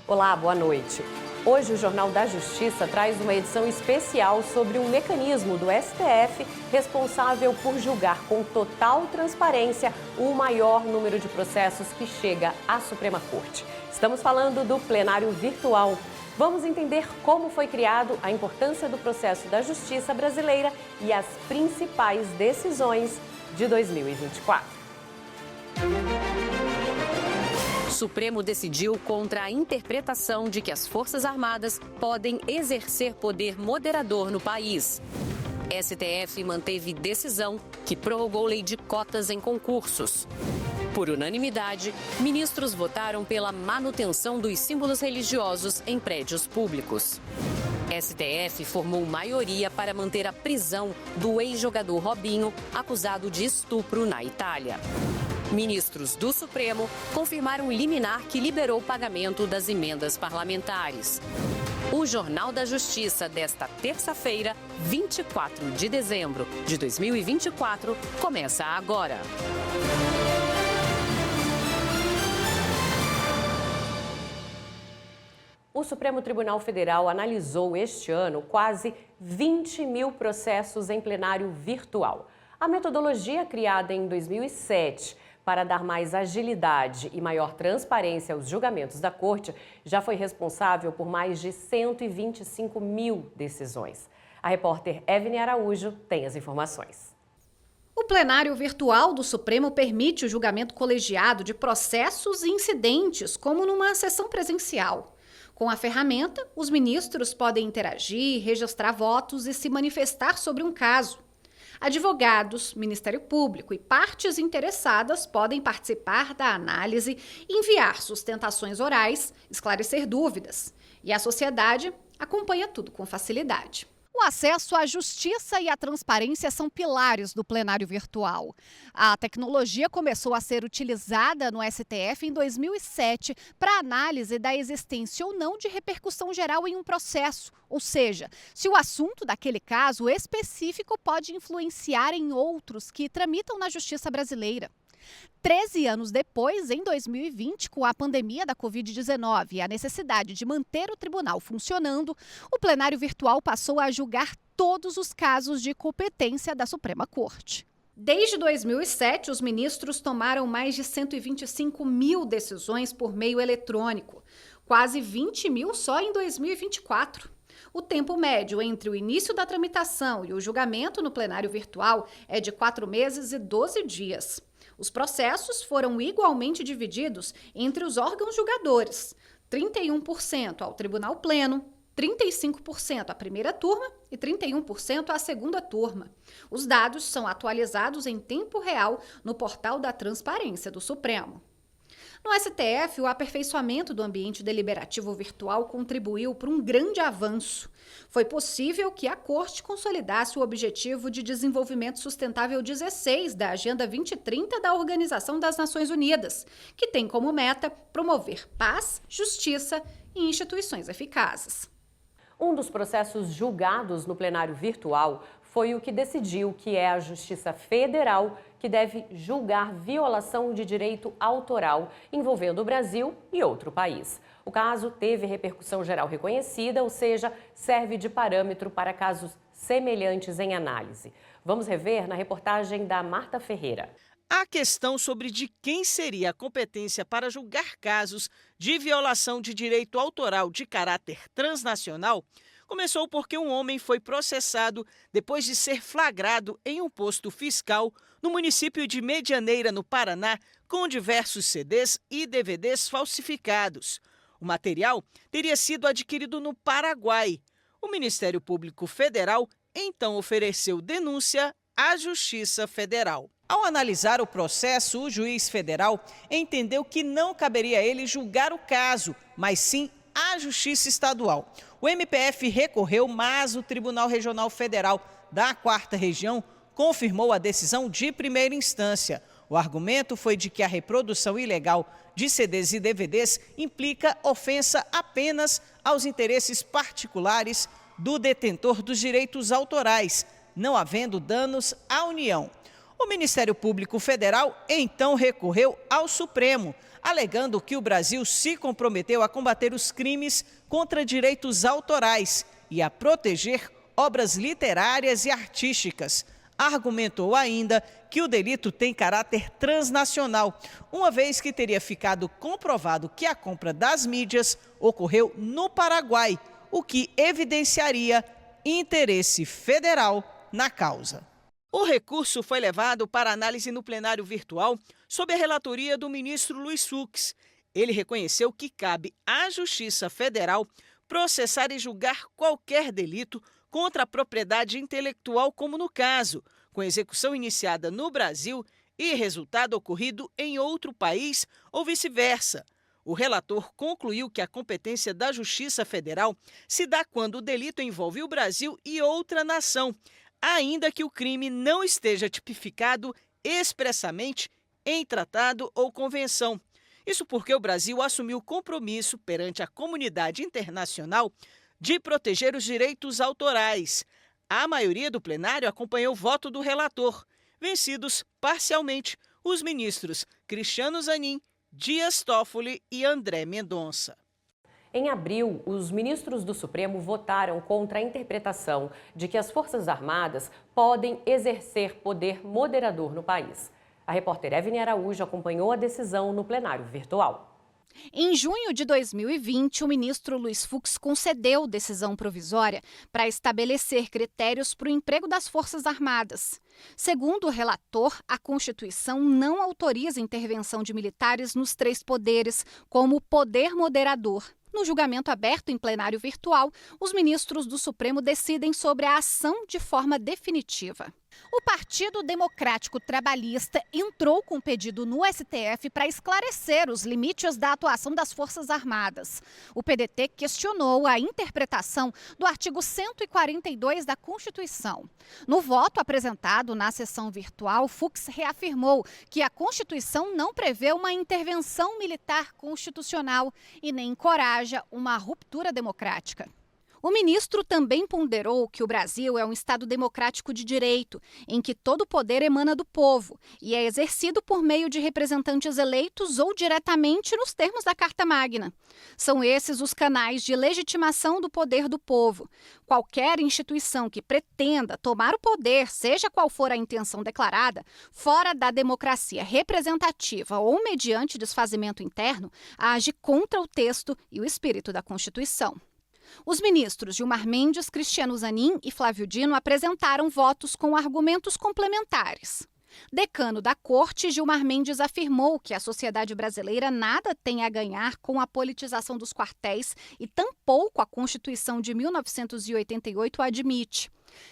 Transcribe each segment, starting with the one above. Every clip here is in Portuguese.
Olá, boa noite. Hoje o Jornal da Justiça traz uma edição especial sobre um mecanismo do STF responsável por julgar com total transparência o maior número de processos que chega à Suprema Corte. Estamos falando do plenário virtual. Vamos entender como foi criado, a importância do processo da justiça brasileira e as principais decisões de 2024. O Supremo decidiu contra a interpretação de que as Forças Armadas podem exercer poder moderador no país. STF manteve decisão que prorrogou lei de cotas em concursos. Por unanimidade, ministros votaram pela manutenção dos símbolos religiosos em prédios públicos. STF formou maioria para manter a prisão do ex-jogador Robinho, acusado de estupro na Itália. Ministros do Supremo confirmaram liminar que liberou o pagamento das emendas parlamentares. O Jornal da Justiça desta terça-feira, 24 de dezembro de 2024, começa agora. O Supremo Tribunal Federal analisou este ano quase 20 mil processos em plenário virtual. A metodologia criada em 2007 para dar mais agilidade e maior transparência aos julgamentos da Corte já foi responsável por mais de 125 mil decisões. A repórter Evne Araújo tem as informações. O plenário virtual do Supremo permite o julgamento colegiado de processos e incidentes, como numa sessão presencial. Com a ferramenta, os ministros podem interagir, registrar votos e se manifestar sobre um caso. Advogados, Ministério Público e partes interessadas podem participar da análise, enviar sustentações orais, esclarecer dúvidas. E a sociedade acompanha tudo com facilidade. O acesso à justiça e à transparência são pilares do plenário virtual. A tecnologia começou a ser utilizada no STF em 2007 para análise da existência ou não de repercussão geral em um processo, ou seja, se o assunto daquele caso específico pode influenciar em outros que tramitam na justiça brasileira. 13 anos depois, em 2020, com a pandemia da Covid-19 e a necessidade de manter o tribunal funcionando, o plenário virtual passou a julgar todos os casos de competência da Suprema Corte. Desde 2007, os ministros tomaram mais de 125 mil decisões por meio eletrônico, quase 20 mil só em 2024. O tempo médio entre o início da tramitação e o julgamento no plenário virtual é de 4 meses e 12 dias. Os processos foram igualmente divididos entre os órgãos julgadores, 31% ao Tribunal Pleno, 35% à primeira turma e 31% à segunda turma. Os dados são atualizados em tempo real no portal da Transparência do Supremo. No STF, o aperfeiçoamento do ambiente deliberativo virtual contribuiu para um grande avanço. Foi possível que a Corte consolidasse o Objetivo de Desenvolvimento Sustentável 16 da Agenda 2030 da Organização das Nações Unidas, que tem como meta promover paz, justiça e instituições eficazes. Um dos processos julgados no plenário virtual foi o que decidiu que é a Justiça Federal que deve julgar violação de direito autoral envolvendo o Brasil e outro país. O caso teve repercussão geral reconhecida, ou seja, serve de parâmetro para casos semelhantes em análise. Vamos rever na reportagem da Marta Ferreira. A questão sobre de quem seria a competência para julgar casos de violação de direito autoral de caráter transnacional começou porque um homem foi processado depois de ser flagrado em um posto fiscal no município de Medianeira, no Paraná, com diversos CDs e DVDs falsificados. O material teria sido adquirido no Paraguai. O Ministério Público Federal então ofereceu denúncia à Justiça Federal. Ao analisar o processo, o juiz federal entendeu que não caberia a ele julgar o caso, mas sim a Justiça Estadual. O MPF recorreu, mas o Tribunal Regional Federal da 4ª Região confirmou a decisão de primeira instância. O argumento foi de que a reprodução ilegal de CDs e DVDs implica ofensa apenas aos interesses particulares do detentor dos direitos autorais, não havendo danos à União. O Ministério Público Federal então recorreu ao Supremo, alegando que o Brasil se comprometeu a combater os crimes contra direitos autorais e a proteger obras literárias e artísticas. Argumentou ainda que o delito tem caráter transnacional, uma vez que teria ficado comprovado que a compra das mídias ocorreu no Paraguai, o que evidenciaria interesse federal na causa. O recurso foi levado para análise no plenário virtual sob a relatoria do ministro Luiz Fux. Ele reconheceu que cabe à Justiça Federal processar e julgar qualquer delito contra a propriedade intelectual, como no caso, com execução iniciada no Brasil e resultado ocorrido em outro país ou vice-versa. O relator concluiu que a competência da Justiça Federal se dá quando o delito envolve o Brasil e outra nação, ainda que o crime não esteja tipificado expressamente em tratado ou convenção. Isso porque o Brasil assumiu compromisso perante a comunidade internacional de proteger os direitos autorais. A maioria do plenário acompanhou o voto do relator, vencidos parcialmente os ministros Cristiano Zanin, Dias Toffoli e André Mendonça. Em abril, os ministros do Supremo votaram contra a interpretação de que as Forças Armadas podem exercer poder moderador no país. A repórter Evne Araújo acompanhou a decisão no plenário virtual. Em junho de 2020, o ministro Luiz Fux concedeu decisão provisória para estabelecer critérios para o emprego das Forças Armadas. Segundo o relator, a Constituição não autoriza intervenção de militares nos três poderes, como poder moderador. No julgamento aberto em plenário virtual, os ministros do Supremo decidem sobre a ação de forma definitiva. O Partido Democrático Trabalhista entrou com pedido no STF para esclarecer os limites da atuação das Forças Armadas. O PDT questionou a interpretação do artigo 142 da Constituição. No voto apresentado na sessão virtual, Fux reafirmou que a Constituição não prevê uma intervenção militar constitucional e nem encoraja uma ruptura democrática. O ministro também ponderou que o Brasil é um Estado democrático de direito, em que todo o poder emana do povo e é exercido por meio de representantes eleitos ou diretamente nos termos da Carta Magna. São esses os canais de legitimação do poder do povo. Qualquer instituição que pretenda tomar o poder, seja qual for a intenção declarada, fora da democracia representativa ou mediante desfazimento interno, age contra o texto e o espírito da Constituição. Os ministros Gilmar Mendes, Cristiano Zanin e Flávio Dino apresentaram votos com argumentos complementares. Decano da Corte, Gilmar Mendes afirmou que a sociedade brasileira nada tem a ganhar com a politização dos quartéis e tampouco a Constituição de 1988 admite.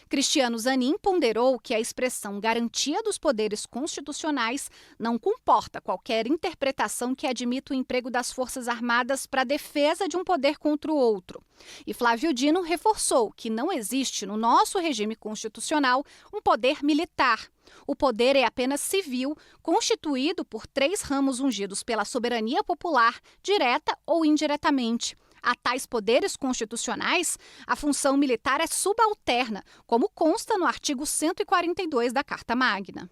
Cristiano Zanin ponderou que a expressão garantia dos poderes constitucionais não comporta qualquer interpretação que admita o emprego das Forças Armadas para a defesa de um poder contra o outro. E Flávio Dino reforçou que não existe no nosso regime constitucional um poder militar. O poder é apenas civil, constituído por 3 ramos ungidos pela soberania popular, direta ou indiretamente. A tais poderes constitucionais, a função militar é subalterna, como consta no artigo 142 da Carta Magna.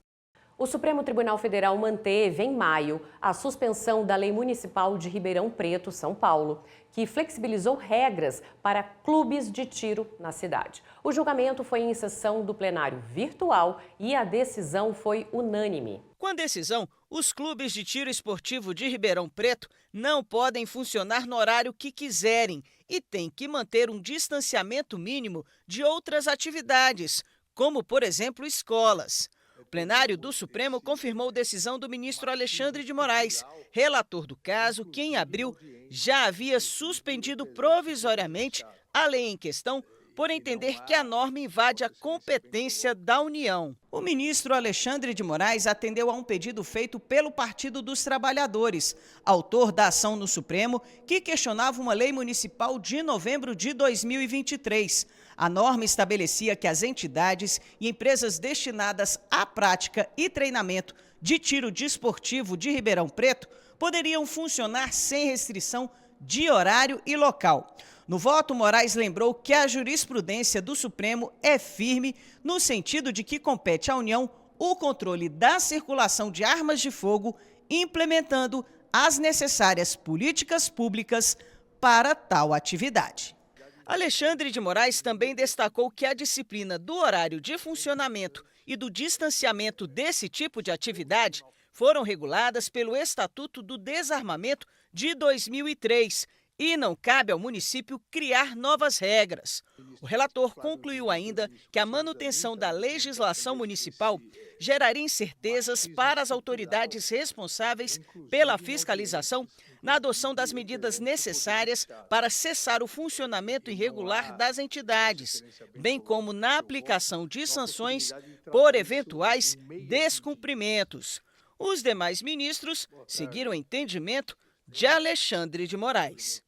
O Supremo Tribunal Federal manteve, em maio, a suspensão da Lei Municipal de Ribeirão Preto, São Paulo, que flexibilizou regras para clubes de tiro na cidade. O julgamento foi em sessão do plenário virtual e a decisão foi unânime. Com a decisão, os clubes de tiro esportivo de Ribeirão Preto não podem funcionar no horário que quiserem e têm que manter um distanciamento mínimo de outras atividades, como, por exemplo, escolas. O plenário do Supremo confirmou decisão do ministro Alexandre de Moraes, relator do caso, que em abril já havia suspendido provisoriamente a lei em questão por entender que a norma invade a competência da União. O ministro Alexandre de Moraes atendeu a um pedido feito pelo Partido dos Trabalhadores, autor da ação no Supremo, que questionava uma lei municipal de novembro de 2023. A norma estabelecia que as entidades e empresas destinadas à prática e treinamento de tiro desportivo de Ribeirão Preto poderiam funcionar sem restrição de horário e local. No voto, Moraes lembrou que a jurisprudência do Supremo é firme no sentido de que compete à União o controle da circulação de armas de fogo, implementando as necessárias políticas públicas para tal atividade. Alexandre de Moraes também destacou que a disciplina do horário de funcionamento e do distanciamento desse tipo de atividade foram reguladas pelo Estatuto do Desarmamento de 2003 e não cabe ao município criar novas regras. O relator concluiu ainda que a manutenção da legislação municipal geraria incertezas para as autoridades responsáveis pela fiscalização na adoção das medidas necessárias para cessar o funcionamento irregular das entidades, bem como na aplicação de sanções por eventuais descumprimentos. Os demais ministros seguiram o entendimento de Alexandre de Moraes.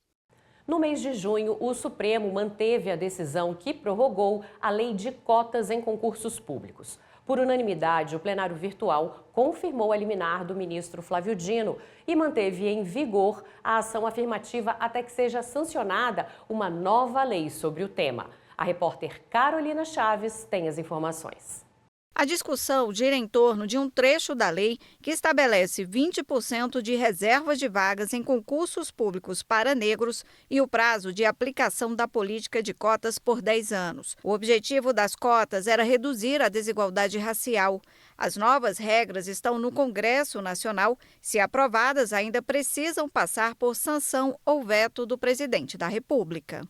No mês de junho, o Supremo manteve a decisão que prorrogou a lei de cotas em concursos públicos. Por unanimidade, o plenário virtual confirmou a liminar do ministro Flávio Dino e manteve em vigor a ação afirmativa até que seja sancionada uma nova lei sobre o tema. A repórter Carolina Chaves tem as informações. A discussão gira em torno de um trecho da lei que estabelece 20% de reserva de vagas em concursos públicos para negros e o prazo de aplicação da política de cotas por 10 anos. O objetivo das cotas era reduzir a desigualdade racial. As novas regras estão no Congresso Nacional. Se aprovadas, ainda precisam passar por sanção ou veto do presidente da República.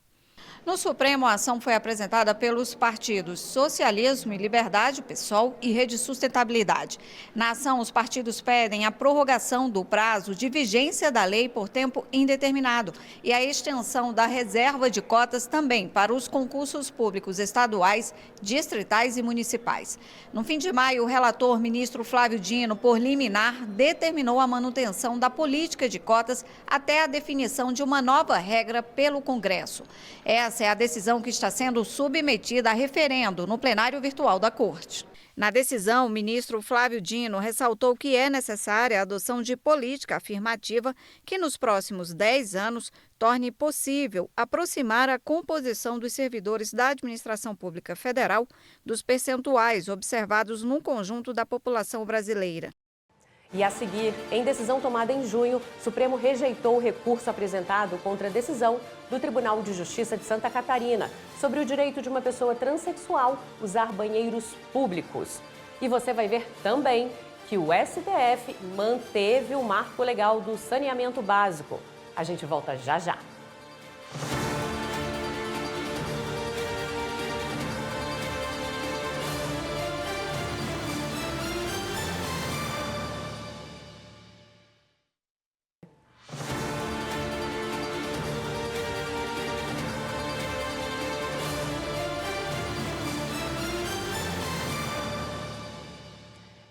No Supremo, a ação foi apresentada pelos partidos Socialismo e Liberdade, PSOL e Rede Sustentabilidade. Na ação, os partidos pedem a prorrogação do prazo de vigência da lei por tempo indeterminado e a extensão da reserva de cotas também para os concursos públicos estaduais, distritais e municipais. No fim de maio, o relator ministro Flávio Dino, por liminar, determinou a manutenção da política de cotas até a definição de uma nova regra pelo Congresso. Essa é a decisão que está sendo submetida a referendo no plenário virtual da Corte. Na decisão, o ministro Flávio Dino ressaltou que é necessária a adoção de política afirmativa que, nos próximos 10 anos, torne possível aproximar a composição dos servidores da administração pública federal dos percentuais observados no conjunto da população brasileira. E a seguir, em decisão tomada em junho, o Supremo rejeitou o recurso apresentado contra a decisão do Tribunal de Justiça de Santa Catarina sobre o direito de uma pessoa transexual usar banheiros públicos. E você vai ver também que o STF manteve o marco legal do saneamento básico. A gente volta já já.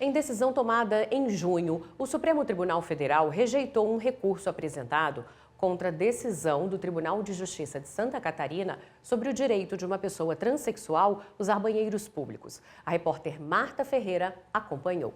Em decisão tomada em junho, o Supremo Tribunal Federal rejeitou um recurso apresentado contra a decisão do Tribunal de Justiça de Santa Catarina sobre o direito de uma pessoa transexual usar banheiros públicos. A repórter Marta Ferreira acompanhou.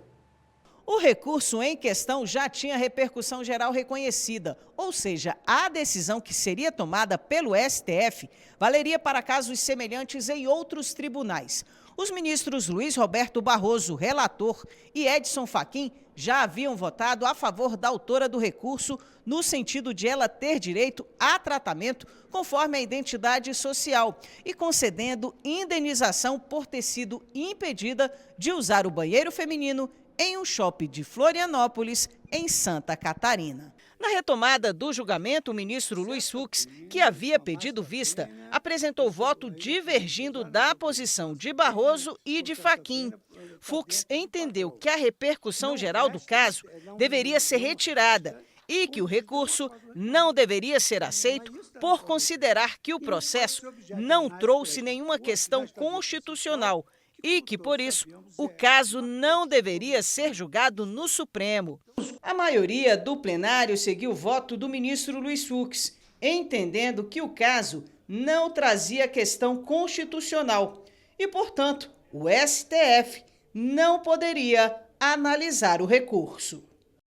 O recurso em questão já tinha repercussão geral reconhecida, ou seja, a decisão que seria tomada pelo STF valeria para casos semelhantes em outros tribunais. Os ministros Luiz Roberto Barroso, relator, e Edson Fachin já haviam votado a favor da autora do recurso no sentido de ela ter direito a tratamento conforme a identidade social e concedendo indenização por ter sido impedida de usar o banheiro feminino em um shopping de Florianópolis, em Santa Catarina. Na retomada do julgamento, o ministro Luiz Fux, que havia pedido vista, apresentou voto divergindo da posição de Barroso e de Fachin. Fux entendeu que a repercussão geral do caso deveria ser retirada e que o recurso não deveria ser aceito por considerar que o processo não trouxe nenhuma questão constitucional e que, por isso, o caso não deveria ser julgado no Supremo. A maioria do plenário seguiu o voto do ministro Luiz Fux, entendendo que o caso não trazia questão constitucional e, portanto, o STF não poderia analisar o recurso.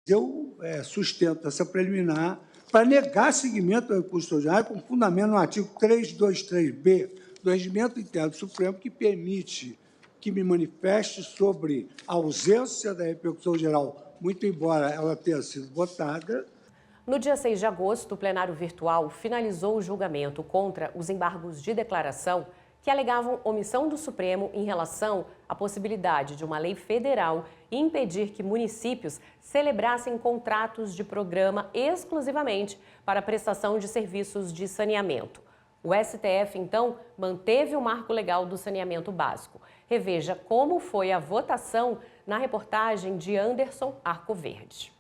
Eu sustento essa preliminar para negar seguimento ao recurso ordinário com fundamento no artigo 323B do Regimento Interno do Supremo, que permite que me manifeste sobre a ausência da repercussão geral, muito embora ela tenha sido votada. No dia 6 de agosto, o plenário virtual finalizou o julgamento contra os embargos de declaração que alegavam omissão do Supremo em relação à possibilidade de uma lei federal impedir que municípios celebrassem contratos de programa exclusivamente para prestação de serviços de saneamento. O STF, então, manteve o marco legal do saneamento básico. Reveja como foi a votação na reportagem de Anderson Arcoverde.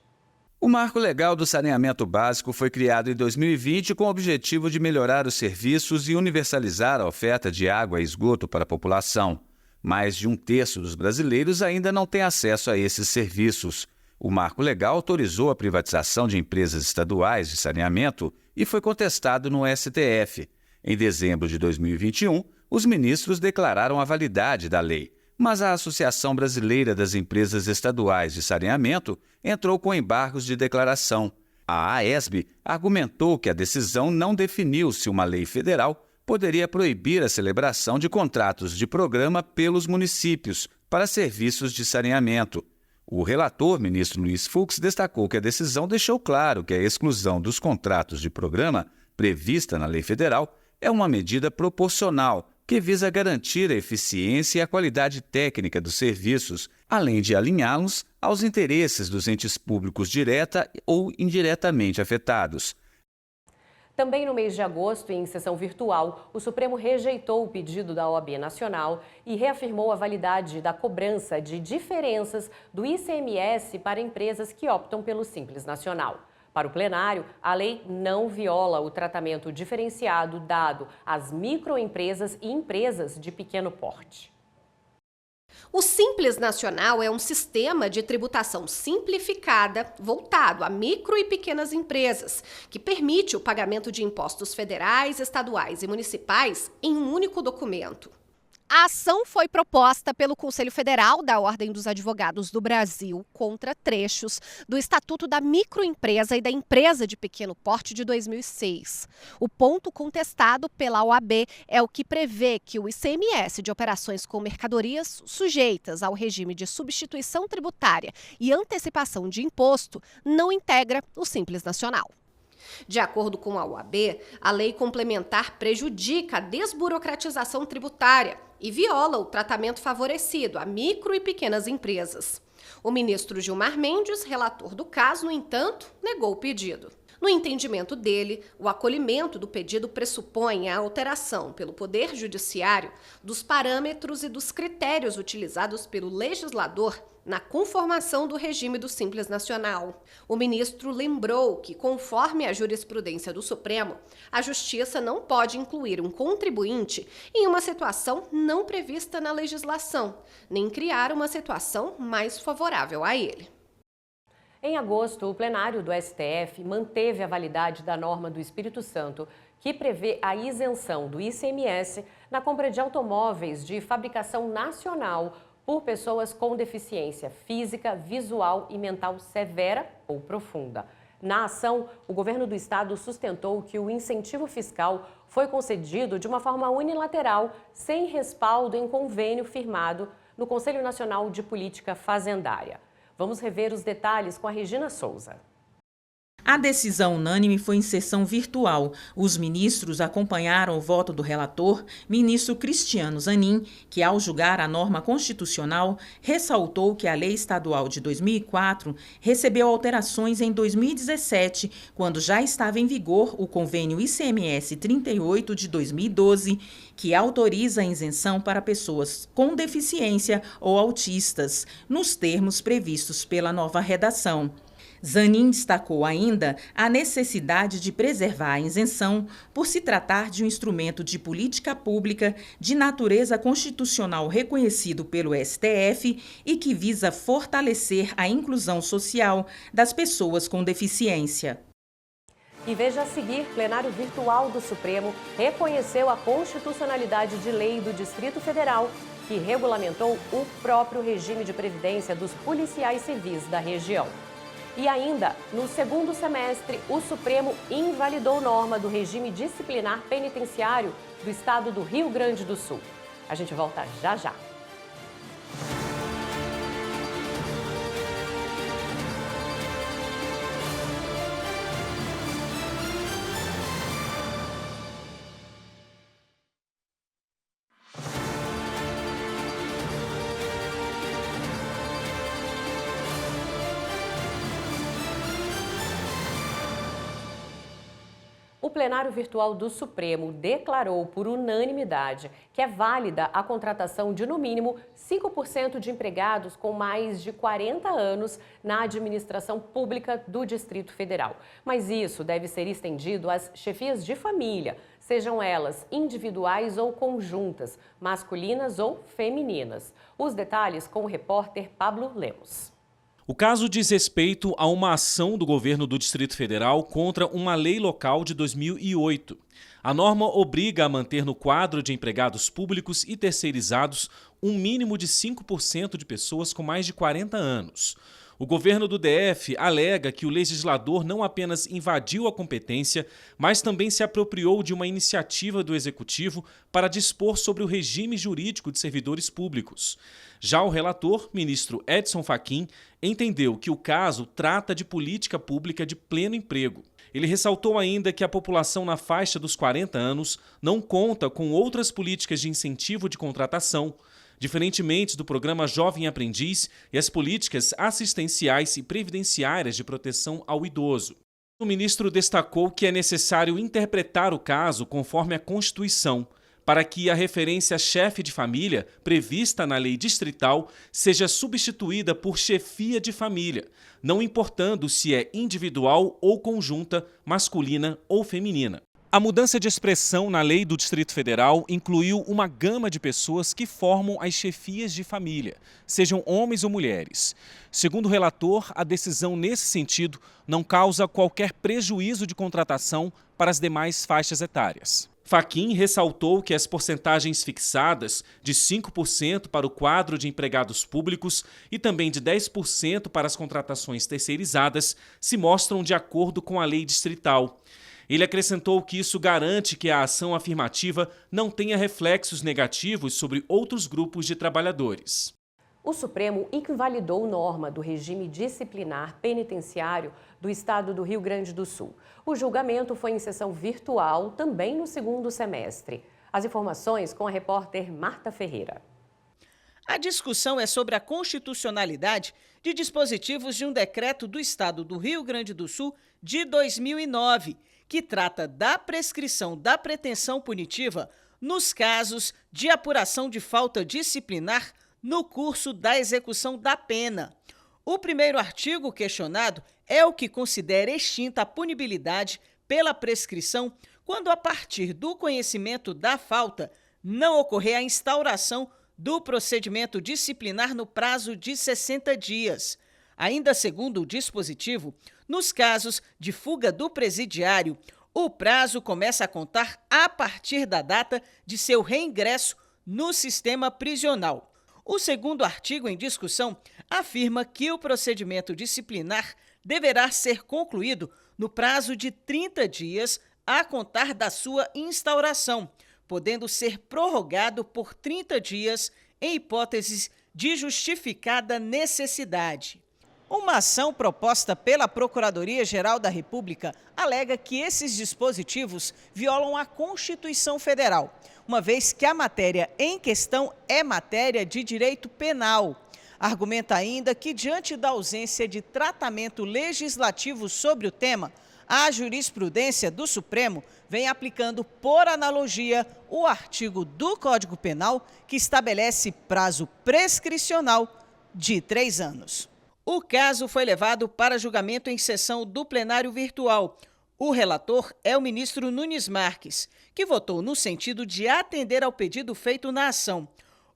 O Marco Legal do Saneamento Básico foi criado em 2020 com o objetivo de melhorar os serviços e universalizar a oferta de água e esgoto para a população. Mais de um terço dos brasileiros ainda não tem acesso a esses serviços. O Marco Legal autorizou a privatização de empresas estaduais de saneamento e foi contestado no STF. Em dezembro de 2021, os ministros declararam a validade da lei. Mas a Associação Brasileira das Empresas Estaduais de Saneamento entrou com embargos de declaração. A AESB argumentou que a decisão não definiu se uma lei federal poderia proibir a celebração de contratos de programa pelos municípios para serviços de saneamento. O relator, ministro Luiz Fux, destacou que a decisão deixou claro que a exclusão dos contratos de programa prevista na lei federal é uma medida proporcional que visa garantir a eficiência e a qualidade técnica dos serviços, além de alinhá-los aos interesses dos entes públicos direta ou indiretamente afetados. Também no mês de agosto, em sessão virtual, o Supremo rejeitou o pedido da OAB Nacional e reafirmou a validade da cobrança de diferenças do ICMS para empresas que optam pelo Simples Nacional. Para o plenário, a lei não viola o tratamento diferenciado dado às microempresas e empresas de pequeno porte. O Simples Nacional é um sistema de tributação simplificada voltado a micro e pequenas empresas, que permite o pagamento de impostos federais, estaduais e municipais em um único documento. A ação foi proposta pelo Conselho Federal da Ordem dos Advogados do Brasil contra trechos do Estatuto da Microempresa e da Empresa de Pequeno Porte de 2006. O ponto contestado pela OAB é o que prevê que o ICMS de operações com mercadorias sujeitas ao regime de substituição tributária e antecipação de imposto não integra o Simples Nacional. De acordo com a OAB, a lei complementar prejudica a desburocratização tributária e viola o tratamento favorecido a micro e pequenas empresas. O ministro Gilmar Mendes, relator do caso, no entanto, negou o pedido. No entendimento dele, o acolhimento do pedido pressupõe a alteração pelo Poder Judiciário dos parâmetros e dos critérios utilizados pelo legislador na conformação do regime do Simples Nacional. O ministro lembrou que, conforme a jurisprudência do Supremo, a Justiça não pode incluir um contribuinte em uma situação não prevista na legislação, nem criar uma situação mais favorável a ele. Em agosto, o plenário do STF manteve a validade da norma do Espírito Santo, que prevê a isenção do ICMS na compra de automóveis de fabricação nacional por pessoas com deficiência física, visual e mental severa ou profunda. Na ação, o governo do estado sustentou que o incentivo fiscal foi concedido de uma forma unilateral, sem respaldo em convênio firmado no Conselho Nacional de Política Fazendária. Vamos rever os detalhes com a Regina Souza. A decisão unânime foi em sessão virtual. Os ministros acompanharam o voto do relator, ministro Cristiano Zanin, que, ao julgar a norma constitucional, ressaltou que a Lei Estadual de 2004 recebeu alterações em 2017, quando já estava em vigor o convênio ICMS 38 de 2012, que autoriza a isenção para pessoas com deficiência ou autistas, nos termos previstos pela nova redação. Zanin destacou ainda a necessidade de preservar a isenção por se tratar de um instrumento de política pública de natureza constitucional reconhecido pelo STF e que visa fortalecer a inclusão social das pessoas com deficiência. E veja a seguir, plenário virtual do Supremo reconheceu a constitucionalidade de lei do Distrito Federal, que regulamentou o próprio regime de previdência dos policiais civis da região. E ainda, no segundo semestre, o Supremo invalidou norma do regime disciplinar penitenciário do estado do Rio Grande do Sul. A gente volta já já. O plenário virtual do Supremo declarou por unanimidade que é válida a contratação de, no mínimo, 5% de empregados com mais de 40 anos na administração pública do Distrito Federal. Mas isso deve ser estendido às chefias de família, sejam elas individuais ou conjuntas, masculinas ou femininas. Os detalhes com o repórter Pablo Lemos. O caso diz respeito a uma ação do governo do Distrito Federal contra uma lei local de 2008. A norma obriga a manter no quadro de empregados públicos e terceirizados um mínimo de 5% de pessoas com mais de 40 anos. O governo do DF alega que o legislador não apenas invadiu a competência, mas também se apropriou de uma iniciativa do Executivo para dispor sobre o regime jurídico de servidores públicos. Já o relator, ministro Edson Fachin, entendeu que o caso trata de política pública de pleno emprego. Ele ressaltou ainda que a população na faixa dos 40 anos não conta com outras políticas de incentivo de contratação, diferentemente do programa Jovem Aprendiz e as políticas assistenciais e previdenciárias de proteção ao idoso. O ministro destacou que é necessário interpretar o caso conforme a Constituição, para que a referência chefe de família, prevista na lei distrital, seja substituída por chefia de família, não importando se é individual ou conjunta, masculina ou feminina. A mudança de expressão na lei do Distrito Federal incluiu uma gama de pessoas que formam as chefias de família, sejam homens ou mulheres. Segundo o relator, a decisão nesse sentido não causa qualquer prejuízo de contratação para as demais faixas etárias. Fachin ressaltou que as porcentagens fixadas de 5% para o quadro de empregados públicos e também de 10% para as contratações terceirizadas se mostram de acordo com a lei distrital. Ele acrescentou que isso garante que a ação afirmativa não tenha reflexos negativos sobre outros grupos de trabalhadores. O Supremo invalidou norma do regime disciplinar penitenciário do estado do Rio Grande do Sul. O julgamento foi em sessão virtual, também no segundo semestre. As informações com a repórter Marta Ferreira. A discussão é sobre a constitucionalidade de dispositivos de um decreto do estado do Rio Grande do Sul de 2009, que trata da prescrição da pretensão punitiva nos casos de apuração de falta disciplinar no curso da execução da pena. O primeiro artigo questionado é o que considera extinta a punibilidade pela prescrição quando, a partir do conhecimento da falta, não ocorrer a instauração do procedimento disciplinar no prazo de 60 dias. Ainda segundo o dispositivo, nos casos de fuga do presidiário, o prazo começa a contar a partir da data de seu reingresso no sistema prisional. O segundo artigo em discussão afirma que o procedimento disciplinar deverá ser concluído no prazo de 30 dias a contar da sua instauração, podendo ser prorrogado por 30 dias em hipóteses de justificada necessidade. Uma ação proposta pela Procuradoria-Geral da República alega que esses dispositivos violam a Constituição Federal, uma vez que a matéria em questão é matéria de direito penal. Argumenta ainda que, diante da ausência de tratamento legislativo sobre o tema, a jurisprudência do Supremo vem aplicando, por analogia, o artigo do Código Penal que estabelece prazo prescricional de 3 anos. O caso foi levado para julgamento em sessão do plenário virtual. O relator é o ministro Nunes Marques, que votou no sentido de atender ao pedido feito na ação.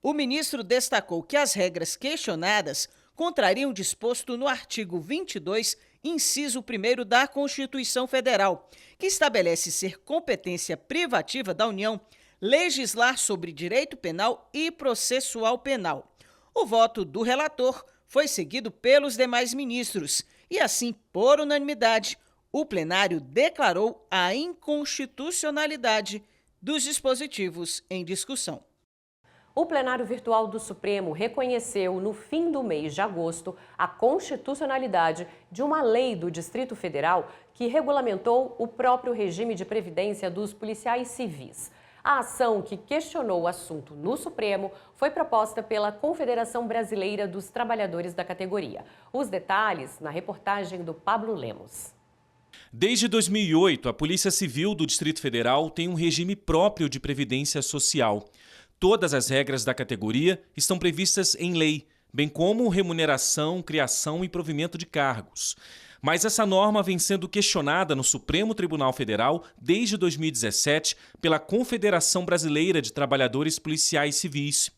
O ministro destacou que as regras questionadas contrariam o disposto no artigo 22, inciso 1º da Constituição Federal, que estabelece ser competência privativa da União legislar sobre direito penal e processual penal. O voto do relator foi seguido pelos demais ministros e, assim, por unanimidade, o plenário declarou a inconstitucionalidade dos dispositivos em discussão. O plenário virtual do Supremo reconheceu, no fim do mês de agosto, a constitucionalidade de uma lei do Distrito Federal que regulamentou o próprio regime de previdência dos policiais civis. A ação que questionou o assunto no Supremo foi proposta pela Confederação Brasileira dos Trabalhadores da categoria. Os detalhes na reportagem do Pablo Lemos. Desde 2008, a Polícia Civil do Distrito Federal tem um regime próprio de previdência social. Todas as regras da categoria estão previstas em lei, bem como remuneração, criação e provimento de cargos. Mas essa norma vem sendo questionada no Supremo Tribunal Federal desde 2017 pela Confederação Brasileira de Trabalhadores Policiais Civis.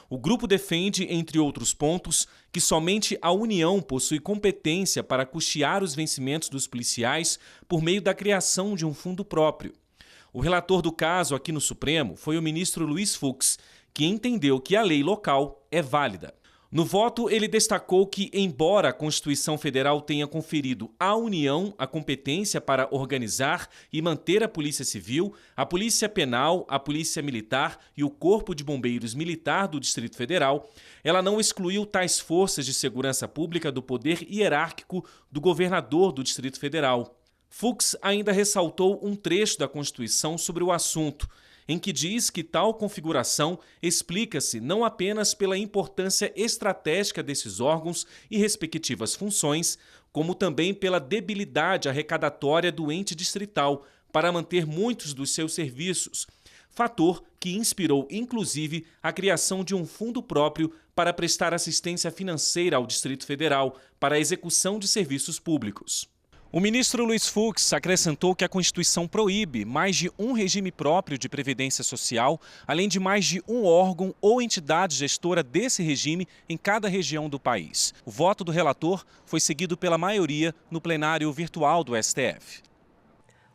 O grupo defende, entre outros pontos, que somente a União possui competência para custear os vencimentos dos policiais por meio da criação de um fundo próprio. O relator do caso aqui no Supremo foi o ministro Luiz Fux, que entendeu que a lei local é válida. No voto, ele destacou que, embora a Constituição Federal tenha conferido à União a competência para organizar e manter a Polícia Civil, a Polícia Penal, a Polícia Militar e o Corpo de Bombeiros Militar do Distrito Federal, ela não excluiu tais forças de segurança pública do poder hierárquico do governador do Distrito Federal. Fux ainda ressaltou um trecho da Constituição sobre o assunto, em que diz que tal configuração explica-se não apenas pela importância estratégica desses órgãos e respectivas funções, como também pela debilidade arrecadatória do ente distrital para manter muitos dos seus serviços, fator que inspirou, inclusive, a criação de um fundo próprio para prestar assistência financeira ao Distrito Federal para a execução de serviços públicos. O ministro Luiz Fux acrescentou que a Constituição proíbe mais de um regime próprio de previdência social, além de mais de um órgão ou entidade gestora desse regime em cada região do país. O voto do relator foi seguido pela maioria no plenário virtual do STF.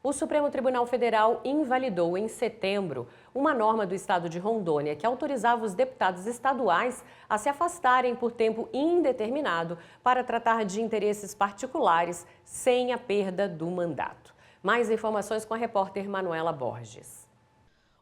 O Supremo Tribunal Federal invalidou em setembro uma norma do estado de Rondônia que autorizava os deputados estaduais a se afastarem por tempo indeterminado para tratar de interesses particulares sem a perda do mandato. Mais informações com a repórter Manuela Borges.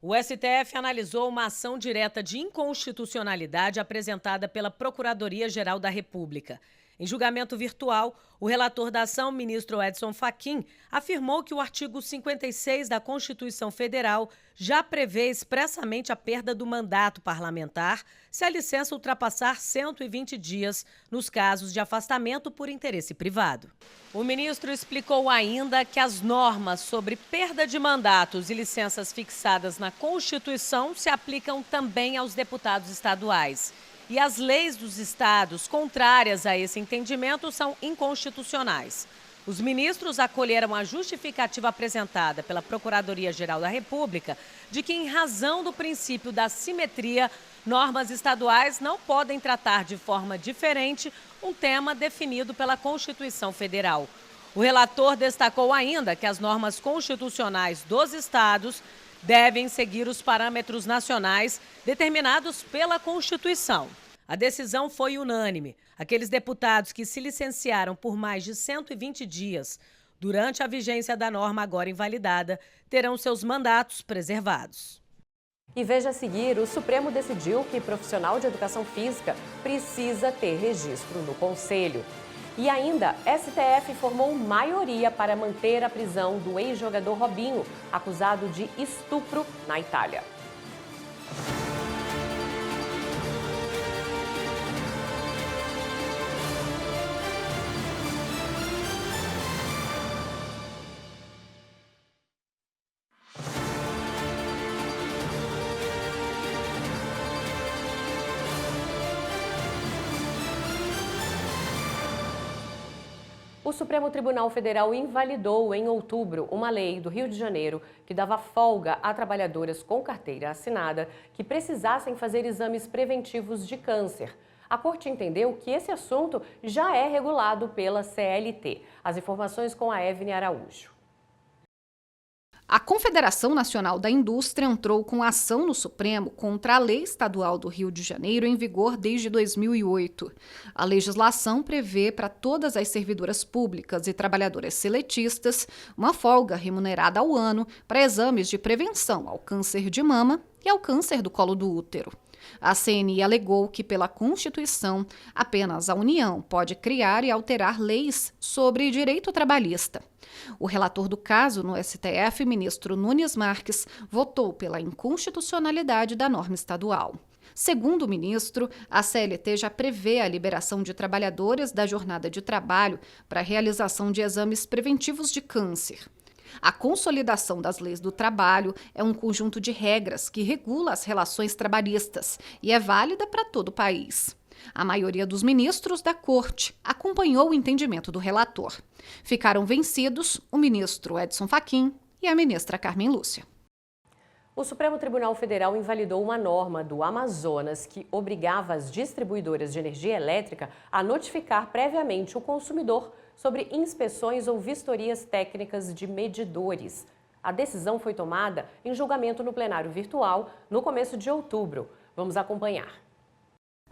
O STF analisou uma ação direta de inconstitucionalidade apresentada pela Procuradoria-Geral da República. Em julgamento virtual, o relator da ação, ministro Edson Fachin, afirmou que o artigo 56 da Constituição Federal já prevê expressamente a perda do mandato parlamentar se a licença ultrapassar 120 dias nos casos de afastamento por interesse privado. O ministro explicou ainda que as normas sobre perda de mandatos e licenças fixadas na Constituição se aplicam também aos deputados estaduais. E as leis dos estados contrárias a esse entendimento são inconstitucionais. Os ministros acolheram a justificativa apresentada pela Procuradoria-Geral da República de que, em razão do princípio da simetria, normas estaduais não podem tratar de forma diferente um tema definido pela Constituição Federal. O relator destacou ainda que as normas constitucionais dos estados devem seguir os parâmetros nacionais determinados pela Constituição. A decisão foi unânime. Aqueles deputados que se licenciaram por mais de 120 dias durante a vigência da norma agora invalidada terão seus mandatos preservados. E veja a seguir, o Supremo decidiu que profissional de educação física precisa ter registro no Conselho. E ainda, STF formou maioria para manter a prisão do ex-jogador Robinho, acusado de estupro na Itália. O Supremo Tribunal Federal invalidou em outubro uma lei do Rio de Janeiro que dava folga a trabalhadoras com carteira assinada que precisassem fazer exames preventivos de câncer. A Corte entendeu que esse assunto já é regulado pela CLT. As informações com a Evne Araújo. A Confederação Nacional da Indústria entrou com ação no Supremo contra a Lei Estadual do Rio de Janeiro em vigor desde 2008. A legislação prevê para todas as servidoras públicas e trabalhadoras seletistas uma folga remunerada ao ano para exames de prevenção ao câncer de mama e ao câncer do colo do útero. A CNI alegou que, pela Constituição, apenas a União pode criar e alterar leis sobre direito trabalhista. O relator do caso no STF, ministro Nunes Marques, votou pela inconstitucionalidade da norma estadual. Segundo o ministro, a CLT já prevê a liberação de trabalhadores da jornada de trabalho para a realização de exames preventivos de câncer. A consolidação das leis do trabalho é um conjunto de regras que regula as relações trabalhistas e é válida para todo o país. A maioria dos ministros da Corte acompanhou o entendimento do relator. Ficaram vencidos o ministro Edson Fachin e a ministra Carmen Lúcia. O Supremo Tribunal Federal invalidou uma norma do Amazonas que obrigava as distribuidoras de energia elétrica a notificar previamente o consumidor sobre inspeções ou vistorias técnicas de medidores. A decisão foi tomada em julgamento no plenário virtual no começo de outubro. Vamos acompanhar.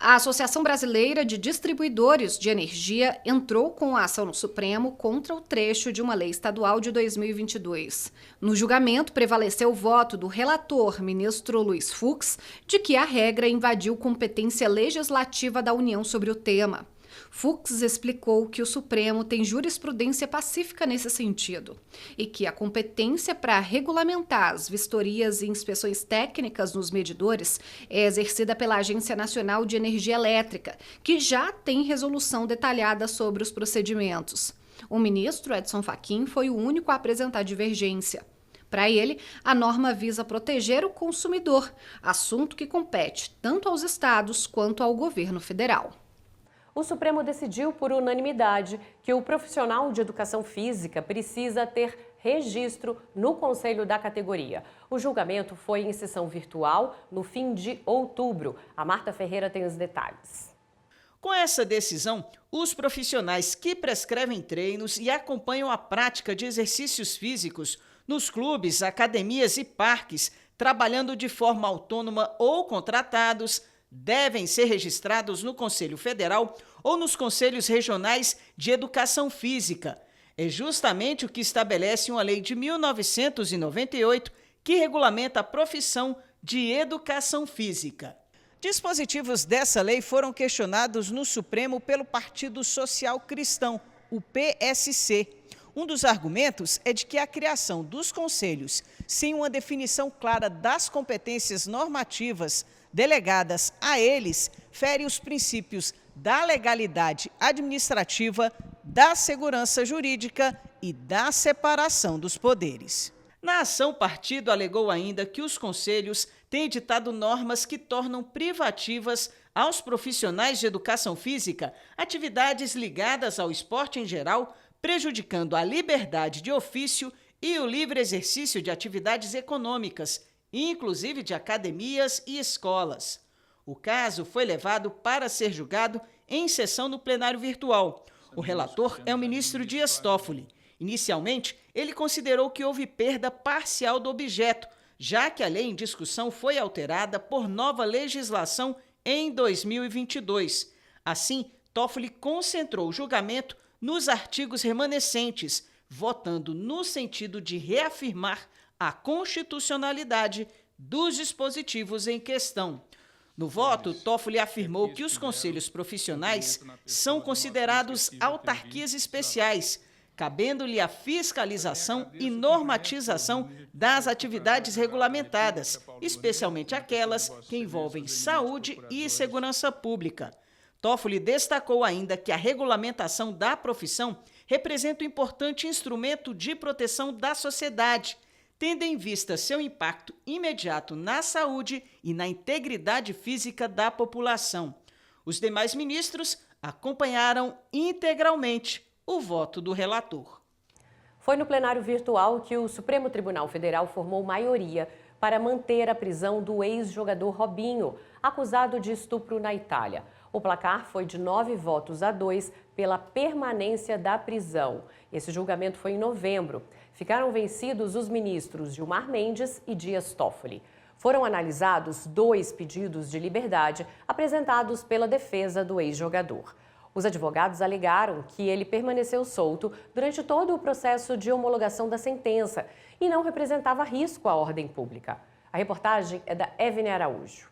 A Associação Brasileira de Distribuidores de Energia entrou com a ação no Supremo contra o trecho de uma lei estadual de 2022. No julgamento, prevaleceu o voto do relator, ministro Luiz Fux, de que a regra invadiu competência legislativa da União sobre o tema. Fux explicou que o Supremo tem jurisprudência pacífica nesse sentido e que a competência para regulamentar as vistorias e inspeções técnicas nos medidores é exercida pela Agência Nacional de Energia Elétrica, que já tem resolução detalhada sobre os procedimentos. O ministro Edson Fachin foi o único a apresentar divergência. Para ele, a norma visa proteger o consumidor, assunto que compete tanto aos estados quanto ao governo federal. O Supremo decidiu por unanimidade que o profissional de educação física precisa ter registro no conselho da categoria. O julgamento foi em sessão virtual no fim de outubro. A Marta Ferreira tem os detalhes. Com essa decisão, os profissionais que prescrevem treinos e acompanham a prática de exercícios físicos nos clubes, academias e parques, trabalhando de forma autônoma ou contratados, devem ser registrados no Conselho Federal ou nos Conselhos Regionais de Educação Física. É justamente o que estabelece uma lei de 1998 que regulamenta a profissão de educação física. Dispositivos dessa lei foram questionados no Supremo pelo Partido Social Cristão, o PSC. Um dos argumentos é de que a criação dos conselhos, sem uma definição clara das competências normativas delegadas a eles, fere os princípios da legalidade administrativa, da segurança jurídica e da separação dos poderes. Na ação, o partido alegou ainda que os conselhos têm editado normas que tornam privativas aos profissionais de educação física atividades ligadas ao esporte em geral, prejudicando a liberdade de ofício e o livre exercício de atividades econômicas, inclusive de academias e escolas. O caso foi levado para ser julgado em sessão no plenário virtual. O relator é o ministro Dias Toffoli. Inicialmente, ele considerou que houve perda parcial do objeto, já que a lei em discussão foi alterada por nova legislação em 2022. Assim, Toffoli concentrou o julgamento nos artigos remanescentes, votando no sentido de reafirmar a constitucionalidade dos dispositivos em questão. No voto, Toffoli afirmou que os conselhos profissionais são considerados autarquias especiais, cabendo-lhe a fiscalização e normatização das atividades regulamentadas, especialmente aquelas que envolvem saúde e segurança pública. Toffoli destacou ainda que a regulamentação da profissão representa um importante instrumento de proteção da sociedade, tendo em vista seu impacto imediato na saúde e na integridade física da população. Os demais ministros acompanharam integralmente o voto do relator. Foi no plenário virtual que o Supremo Tribunal Federal formou maioria para manter a prisão do ex-jogador Robinho, acusado de estupro na Itália. O placar foi de 9-2 pela permanência da prisão. Esse julgamento foi em novembro. Ficaram vencidos os ministros Gilmar Mendes e Dias Toffoli. Foram analisados 2 pedidos de liberdade apresentados pela defesa do ex-jogador. Os advogados alegaram que ele permaneceu solto durante todo o processo de homologação da sentença e não representava risco à ordem pública. A reportagem é da Evne Araújo.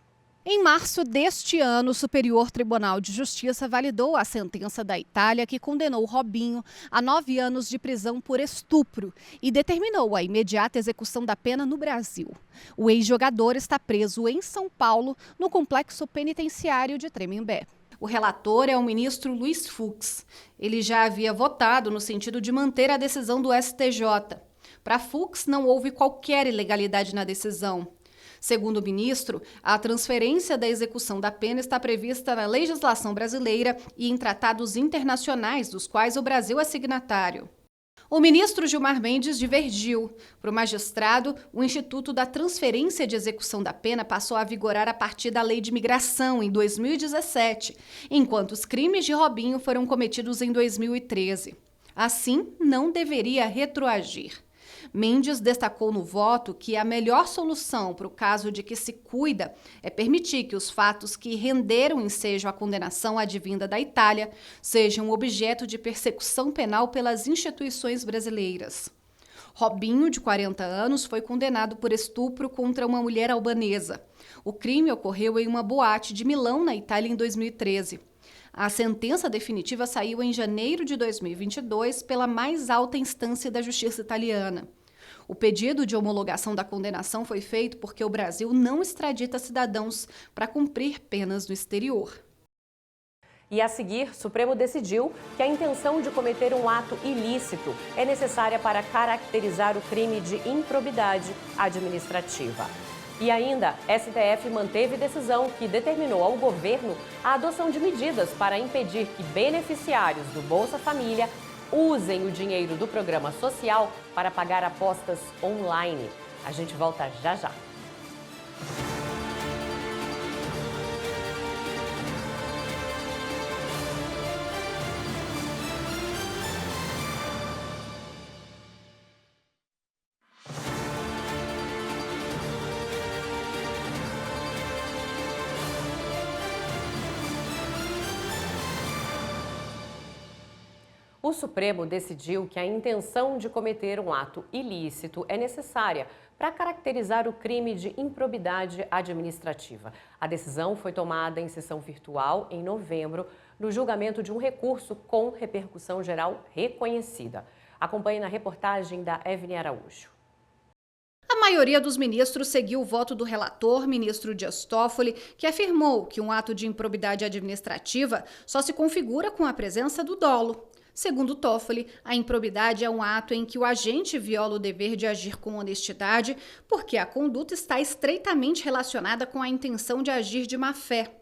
Em março deste ano, o Superior Tribunal de Justiça validou a sentença da Itália que condenou Robinho a 9 anos de prisão por estupro e determinou a imediata execução da pena no Brasil. O ex-jogador está preso em São Paulo, no complexo penitenciário de Tremembé. O relator é o ministro Luiz Fux. Ele já havia votado no sentido de manter a decisão do STJ. Para Fux, não houve qualquer ilegalidade na decisão. Segundo o ministro, a transferência da execução da pena está prevista na legislação brasileira e em tratados internacionais, dos quais o Brasil é signatário. O ministro Gilmar Mendes divergiu. Para o magistrado, o Instituto da Transferência de Execução da Pena passou a vigorar a partir da Lei de Imigração, em 2017, enquanto os crimes de Robinho foram cometidos em 2013. Assim, não deveria retroagir. Mendes destacou no voto que a melhor solução para o caso de que se cuida é permitir que os fatos que renderam ensejo à condenação advinda da Itália sejam objeto de persecução penal pelas instituições brasileiras. Robinho, de 40 anos, foi condenado por estupro contra uma mulher albanesa. O crime ocorreu em uma boate de Milão, na Itália, em 2013. A sentença definitiva saiu em janeiro de 2022 pela mais alta instância da justiça italiana. O pedido de homologação da condenação foi feito porque o Brasil não extradita cidadãos para cumprir penas no exterior. E a seguir, o Supremo decidiu que a intenção de cometer um ato ilícito é necessária para caracterizar o crime de improbidade administrativa. E ainda, STF manteve decisão que determinou ao governo a adoção de medidas para impedir que beneficiários do Bolsa Família usem o dinheiro do programa social para pagar apostas online. A gente volta já já. O Supremo decidiu que a intenção de cometer um ato ilícito é necessária para caracterizar o crime de improbidade administrativa. A decisão foi tomada em sessão virtual em novembro, no julgamento de um recurso com repercussão geral reconhecida. Acompanhe na reportagem da Evne Araújo. A maioria dos ministros seguiu o voto do relator, ministro Dias Toffoli, que afirmou que um ato de improbidade administrativa só se configura com a presença do dolo. Segundo Toffoli, a improbidade é um ato em que o agente viola o dever de agir com honestidade, porque a conduta está estreitamente relacionada com a intenção de agir de má-fé.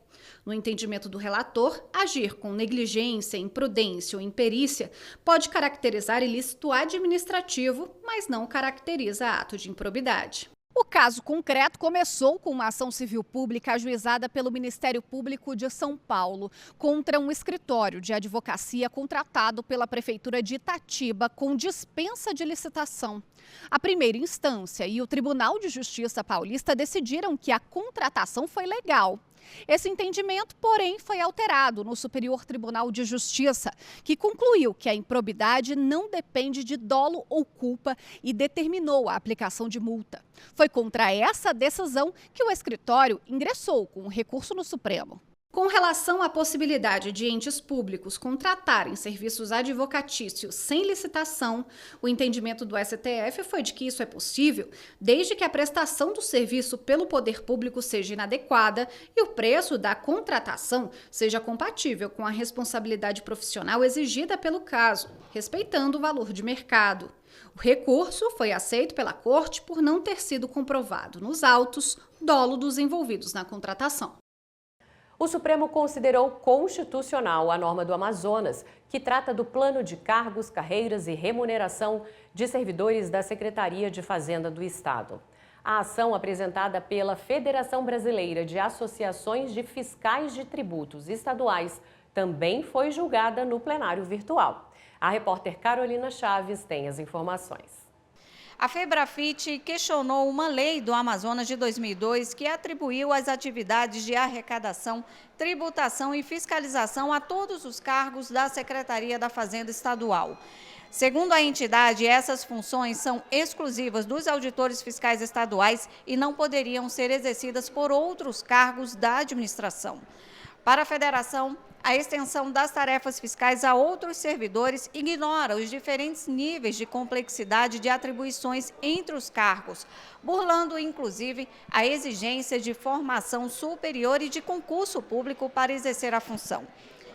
No entendimento do relator, agir com negligência, imprudência ou imperícia pode caracterizar ilícito administrativo, mas não caracteriza ato de improbidade. O caso concreto começou com uma ação civil pública ajuizada pelo Ministério Público de São Paulo contra um escritório de advocacia contratado pela Prefeitura de Itatiba com dispensa de licitação. A primeira instância e o Tribunal de Justiça paulista decidiram que a contratação foi legal. Esse entendimento, porém, foi alterado no Superior Tribunal de Justiça, que concluiu que a improbidade não depende de dolo ou culpa e determinou a aplicação de multa. Foi contra essa decisão que o escritório ingressou com um recurso no Supremo. Com relação à possibilidade de entes públicos contratarem serviços advocatícios sem licitação, o entendimento do STF foi de que isso é possível desde que a prestação do serviço pelo poder público seja inadequada e o preço da contratação seja compatível com a responsabilidade profissional exigida pelo caso, respeitando o valor de mercado. O recurso foi aceito pela Corte por não ter sido comprovado nos autos dolo dos envolvidos na contratação. O Supremo considerou constitucional a norma do Amazonas, que trata do plano de cargos, carreiras e remuneração de servidores da Secretaria de Fazenda do Estado. A ação apresentada pela Federação Brasileira de Associações de Fiscais de Tributos Estaduais também foi julgada no plenário virtual. A repórter Carolina Chaves tem as informações. A Febrafit questionou uma lei do Amazonas de 2002 que atribuiu as atividades de arrecadação, tributação e fiscalização a todos os cargos da Secretaria da Fazenda Estadual. Segundo a entidade, essas funções são exclusivas dos auditores fiscais estaduais e não poderiam ser exercidas por outros cargos da administração. Para a federação, a extensão das tarefas fiscais a outros servidores ignora os diferentes níveis de complexidade de atribuições entre os cargos, burlando, inclusive, a exigência de formação superior e de concurso público para exercer a função.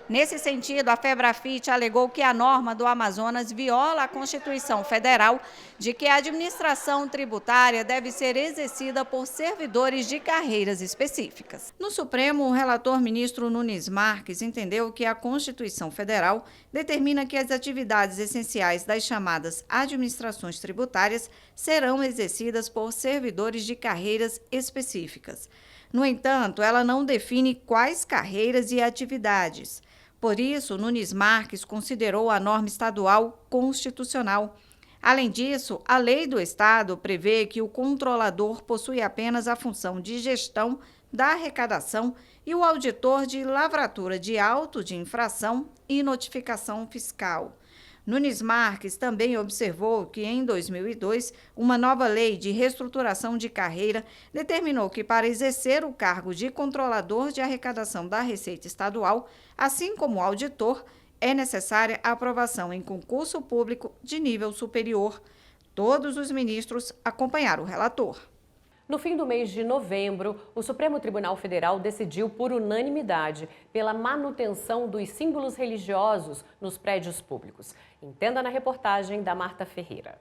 Nesse sentido, a Febrafit alegou que a norma do Amazonas viola a Constituição Federal de que a administração tributária deve ser exercida por servidores de carreiras específicas. No Supremo, o relator ministro Nunes Marques entendeu que a Constituição Federal determina que as atividades essenciais das chamadas administrações tributárias serão exercidas por servidores de carreiras específicas. No entanto, ela não define quais carreiras e atividades. Por isso, Nunes Marques considerou a norma estadual constitucional. Além disso, a lei do Estado prevê que o controlador possui apenas a função de gestão da arrecadação e o auditor de lavratura de auto de infração e notificação fiscal. Nunes Marques também observou que, em 2002, uma nova lei de reestruturação de carreira determinou que, para exercer o cargo de controlador de arrecadação da Receita Estadual, assim como auditor, é necessária a aprovação em concurso público de nível superior. Todos os ministros acompanharam o relator. No fim do mês de novembro, o Supremo Tribunal Federal decidiu por unanimidade pela manutenção dos símbolos religiosos nos prédios públicos. Entenda na reportagem da Marta Ferreira.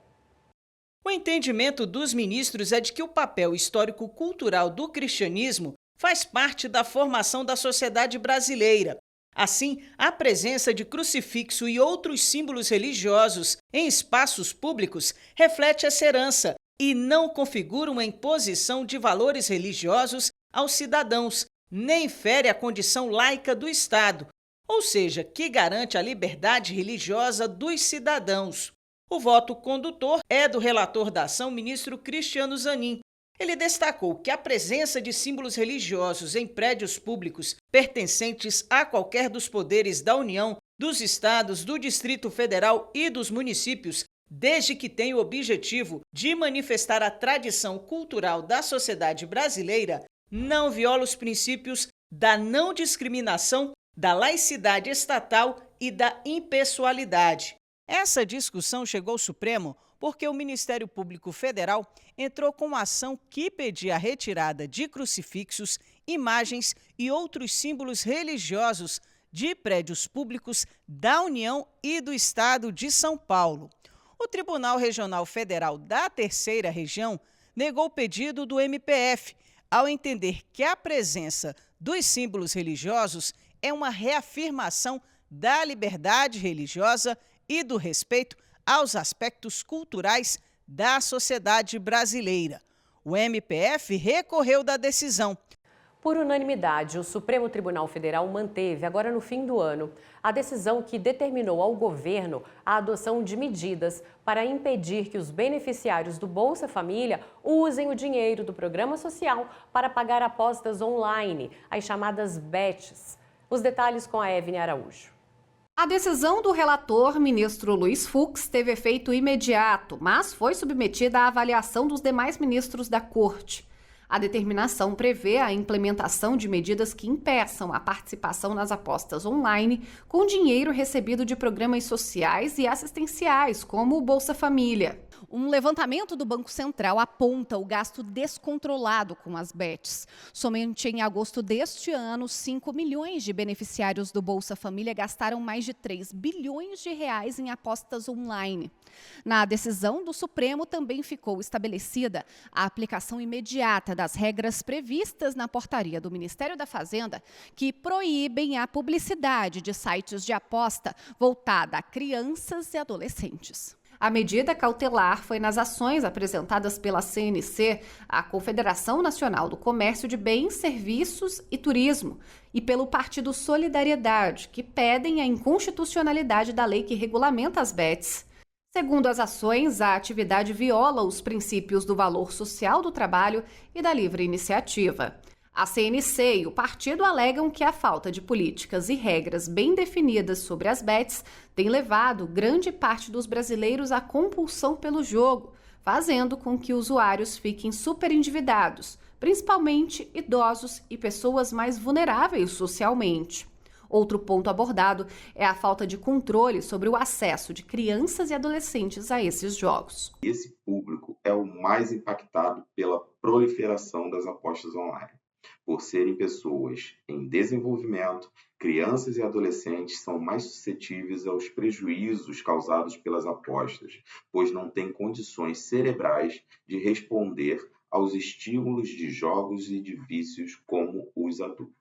O entendimento dos ministros é de que o papel histórico-cultural do cristianismo faz parte da formação da sociedade brasileira. Assim, a presença de crucifixo e outros símbolos religiosos em espaços públicos reflete essa herança e não configura uma imposição de valores religiosos aos cidadãos, nem fere a condição laica do Estado, ou seja, que garante a liberdade religiosa dos cidadãos. O voto condutor é do relator da ação, ministro Cristiano Zanin. Ele destacou que a presença de símbolos religiosos em prédios públicos pertencentes a qualquer dos poderes da União, dos estados, do Distrito Federal e dos municípios, desde que tenha o objetivo de manifestar a tradição cultural da sociedade brasileira, não viola os princípios da não discriminação, da laicidade estatal e da impessoalidade. Essa discussão chegou ao Supremo porque o Ministério Público Federal entrou com uma ação que pedia a retirada de crucifixos, imagens e outros símbolos religiosos de prédios públicos da União e do Estado de São Paulo. O Tribunal Regional Federal da Terceira Região negou o pedido do MPF, ao entender que a presença dos símbolos religiosos é uma reafirmação da liberdade religiosa e do respeito aos aspectos culturais da sociedade brasileira. O MPF recorreu da decisão. Por unanimidade, o Supremo Tribunal Federal manteve, agora no fim do ano, a decisão que determinou ao governo a adoção de medidas para impedir que os beneficiários do Bolsa Família usem o dinheiro do programa social para pagar apostas online, as chamadas bets. Os detalhes com a Evne Araújo. A decisão do relator, ministro Luiz Fux, teve efeito imediato, mas foi submetida à avaliação dos demais ministros da Corte. A determinação prevê a implementação de medidas que impeçam a participação nas apostas online com dinheiro recebido de programas sociais e assistenciais, como o Bolsa Família. Um levantamento do Banco Central aponta o gasto descontrolado com as bets. Somente em agosto deste ano, 5 milhões de beneficiários do Bolsa Família gastaram mais de 3 bilhões de reais em apostas online. Na decisão do Supremo também ficou estabelecida a aplicação imediata das regras previstas na portaria do Ministério da Fazenda que proíbem a publicidade de sites de aposta voltada a crianças e adolescentes. A medida cautelar foi nas ações apresentadas pela CNC, a Confederação Nacional do Comércio de Bens, Serviços e Turismo, e pelo Partido Solidariedade, que pedem a inconstitucionalidade da lei que regulamenta as bets. Segundo as ações, a atividade viola os princípios do valor social do trabalho e da livre iniciativa. A CNC e o partido alegam que a falta de políticas e regras bem definidas sobre as bets tem levado grande parte dos brasileiros à compulsão pelo jogo, fazendo com que usuários fiquem superendividados, principalmente idosos e pessoas mais vulneráveis socialmente. Outro ponto abordado é a falta de controle sobre o acesso de crianças e adolescentes a esses jogos. Esse público é o mais impactado pela proliferação das apostas online. Por serem pessoas em desenvolvimento, crianças e adolescentes são mais suscetíveis aos prejuízos causados pelas apostas, pois não têm condições cerebrais de responder aos estímulos de jogos e de vícios como os adultos.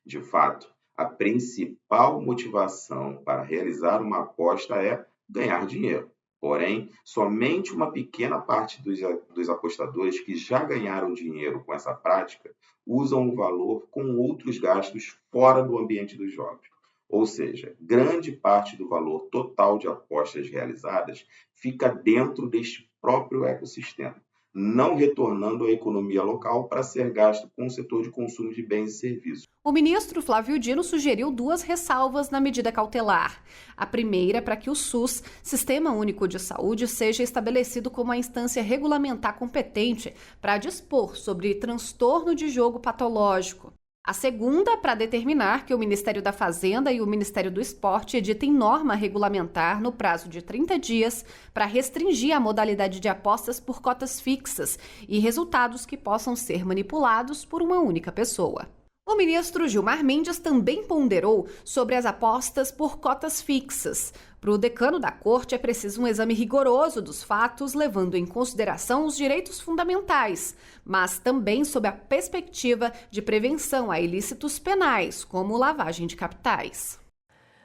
De fato, a principal motivação para realizar uma aposta é ganhar dinheiro. Porém, somente uma pequena parte dos apostadores que já ganharam dinheiro com essa prática usam o valor com outros gastos fora do ambiente dos jogos. Ou seja, grande parte do valor total de apostas realizadas fica dentro deste próprio ecossistema, não retornando à economia local para ser gasto com o setor de consumo de bens e serviços. O ministro Flávio Dino sugeriu 2 ressalvas na medida cautelar. A primeira, para que o SUS, Sistema Único de Saúde, seja estabelecido como a instância regulamentar competente para dispor sobre transtorno de jogo patológico. A segunda, para determinar que o Ministério da Fazenda e o Ministério do Esporte editem norma regulamentar no prazo de 30 dias para restringir a modalidade de apostas por cotas fixas e resultados que possam ser manipulados por uma única pessoa. O ministro Gilmar Mendes também ponderou sobre as apostas por cotas fixas. Para o decano da Corte, é preciso um exame rigoroso dos fatos, levando em consideração os direitos fundamentais, mas também sob a perspectiva de prevenção a ilícitos penais, como lavagem de capitais.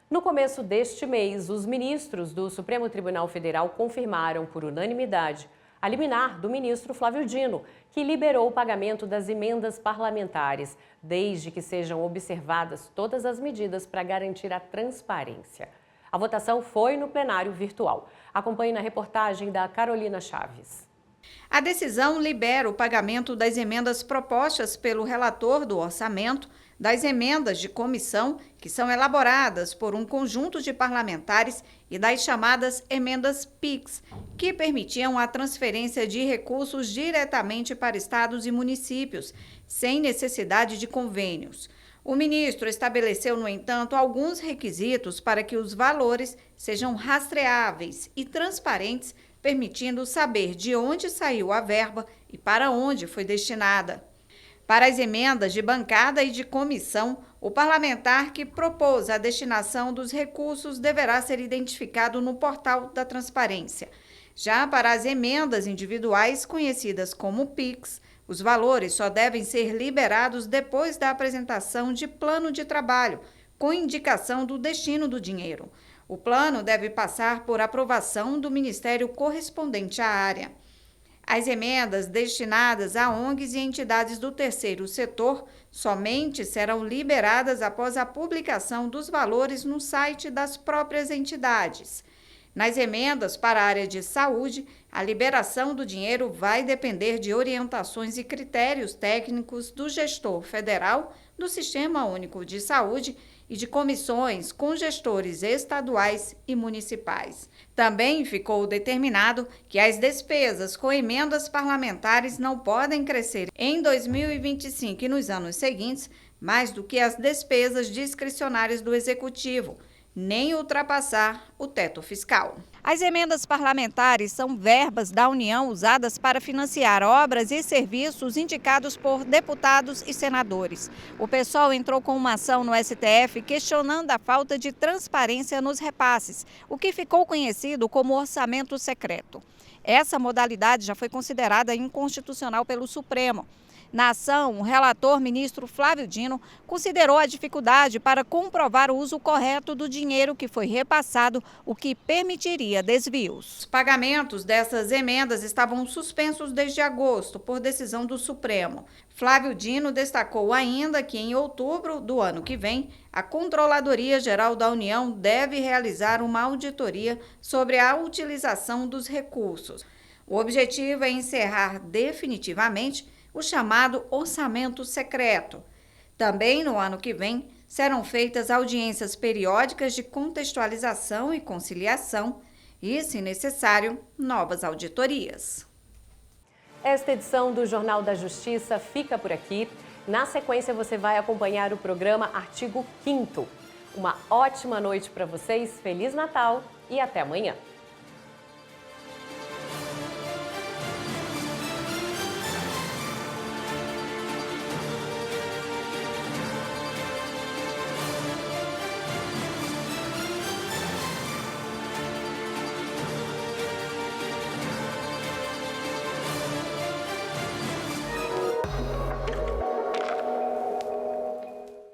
No começo deste mês, os ministros do Supremo Tribunal Federal confirmaram por unanimidade a liminar do ministro Flávio Dino, que liberou o pagamento das emendas parlamentares, desde que sejam observadas todas as medidas para garantir a transparência. A votação foi no plenário virtual. Acompanhe na reportagem da Carolina Chaves. A decisão libera o pagamento das emendas propostas pelo relator do orçamento, das emendas de comissão, que são elaboradas por um conjunto de parlamentares, e das chamadas emendas PIX, que permitiam a transferência de recursos diretamente para estados e municípios, sem necessidade de convênios. O ministro estabeleceu, no entanto, alguns requisitos para que os valores sejam rastreáveis e transparentes, permitindo saber de onde saiu a verba e para onde foi destinada. Para as emendas de bancada e de comissão, o parlamentar que propôs a destinação dos recursos deverá ser identificado no portal da transparência. Já para as emendas individuais, conhecidas como PIX, os valores só devem ser liberados depois da apresentação de plano de trabalho, com indicação do destino do dinheiro. O plano deve passar por aprovação do Ministério correspondente à área. As emendas destinadas a ONGs e entidades do terceiro setor somente serão liberadas após a publicação dos valores no site das próprias entidades. Nas emendas para a área de saúde, a liberação do dinheiro vai depender de orientações e critérios técnicos do gestor federal do Sistema Único de Saúde e de comissões com gestores estaduais e municipais. Também ficou determinado que as despesas com emendas parlamentares não podem crescer em 2025 e nos anos seguintes mais do que as despesas discricionárias do Executivo, nem ultrapassar o teto fiscal. As emendas parlamentares são verbas da União usadas para financiar obras e serviços indicados por deputados e senadores. O PSOL entrou com uma ação no STF questionando a falta de transparência nos repasses, o que ficou conhecido como orçamento secreto. Essa modalidade já foi considerada inconstitucional pelo Supremo. Na ação, o relator ministro Flávio Dino considerou a dificuldade para comprovar o uso correto do dinheiro que foi repassado, o que permitiria desvios. Os pagamentos dessas emendas estavam suspensos desde agosto, por decisão do Supremo. Flávio Dino destacou ainda que, em outubro do ano que vem, a Controladoria Geral da União deve realizar uma auditoria sobre a utilização dos recursos. O objetivo é encerrar definitivamente o chamado orçamento secreto. Também no ano que vem, serão feitas audiências periódicas de contextualização e conciliação e, se necessário, novas auditorias. Esta edição do Jornal da Justiça fica por aqui. Na sequência, você vai acompanhar o programa Artigo 5º. Uma ótima noite para vocês, Feliz Natal e até amanhã.